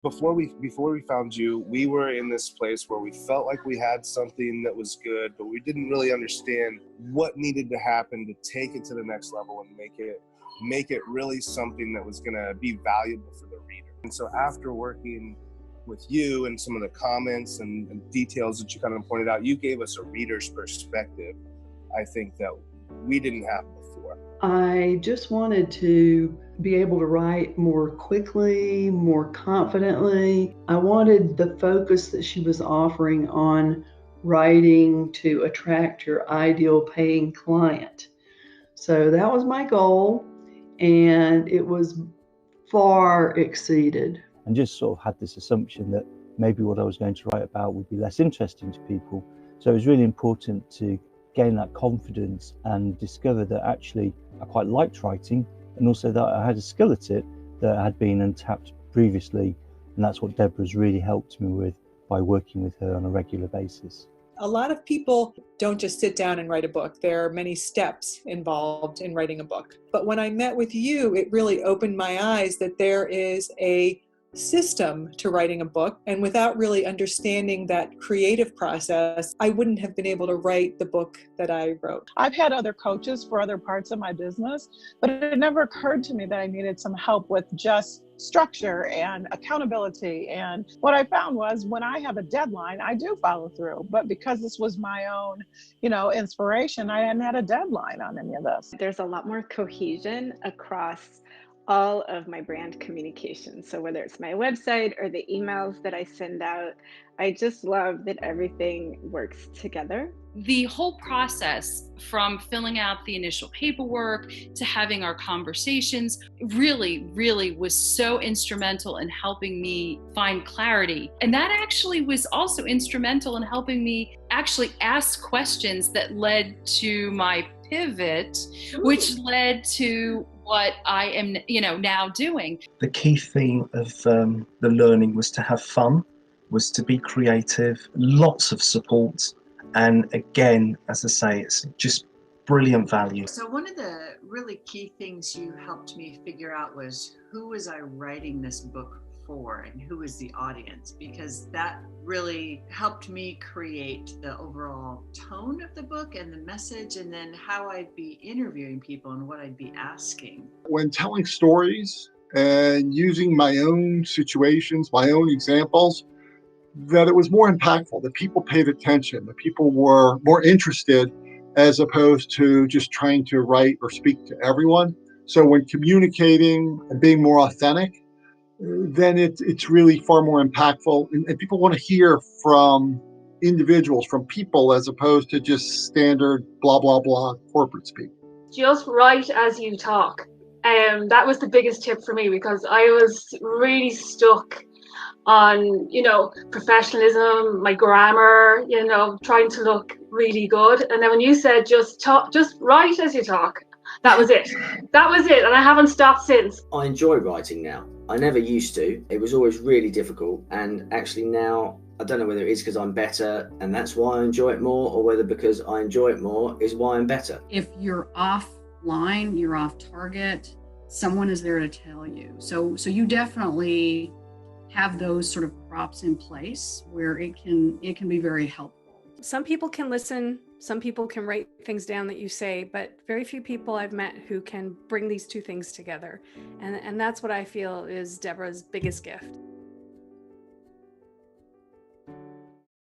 Before we found you, we were in this place where we felt like we had something that was good, but we didn't really understand what needed to happen to take it to the next level and make it really something that was going to be valuable for the reader. And so after working with you and some of the comments and details that you kind of pointed out, you gave us a reader's perspective, I think, that we didn't have before. I just wanted to be able to write more quickly, more confidently. I wanted the focus that she was offering on writing to attract your ideal paying client. So that was my goal, and it was far exceeded. And just sort of had this assumption that maybe what I was going to write about would be less interesting to people. So it was really important to gain that confidence and discover that actually I quite liked writing, and also that I had a skill at it that had been untapped previously. And that's what Deborah's really helped me with by working with her on a regular basis. A lot of people don't just sit down and write a book. There are many steps involved in writing a book. But when I met with you, it really opened my eyes that there is a system to writing a book. And without really understanding that creative process, I wouldn't have been able to write the book that I wrote. I've had other coaches for other parts of my business, but it never occurred to me that I needed some help with just structure and accountability. And what I found was when I have a deadline, I do follow through. But because this was my own, inspiration, I hadn't had a deadline on any of this. There's a lot more cohesion across all of my brand communication. So whether it's my website or the emails that I send out, I just love that everything works together. The whole process from filling out the initial paperwork to having our conversations really was so instrumental in helping me find clarity. And that actually was also instrumental in helping me actually ask questions that led to my pivot, which led to what I am, now doing. The key theme of the learning was to have fun, was to be creative, lots of support. And again, as I say, it's just brilliant value. So one of the really key things you helped me figure out was who was I writing this book for and who was the audience, because that really helped me create the overall tone of the book and the message, and then how I'd be interviewing people and what I'd be asking. When telling stories and using my own situations, my own examples, that it was more impactful, that people paid attention, that people were more interested, as opposed to just trying to write or speak to everyone. So when communicating and being more authentic, then it's really far more impactful. And people want to hear from individuals, from people, as opposed to just standard blah, blah, blah corporate speak. Just write as you talk. That was the biggest tip for me, because I was really stuck on, professionalism, my grammar, trying to look really good. And then when you said just write as you talk, that was it. And I haven't stopped since. I enjoy writing now. I never used to. It was always really difficult. And actually now, I don't know whether it is because I'm better and that's why I enjoy it more, or whether because I enjoy it more is why I'm better. If you're offline, you're off target, someone is there to tell you. So you definitely have those sort of props in place where it can be very helpful. Some people can listen, some people can write things down that you say, but very few people I've met who can bring these two things together. And that's what I feel is Deborah's biggest gift.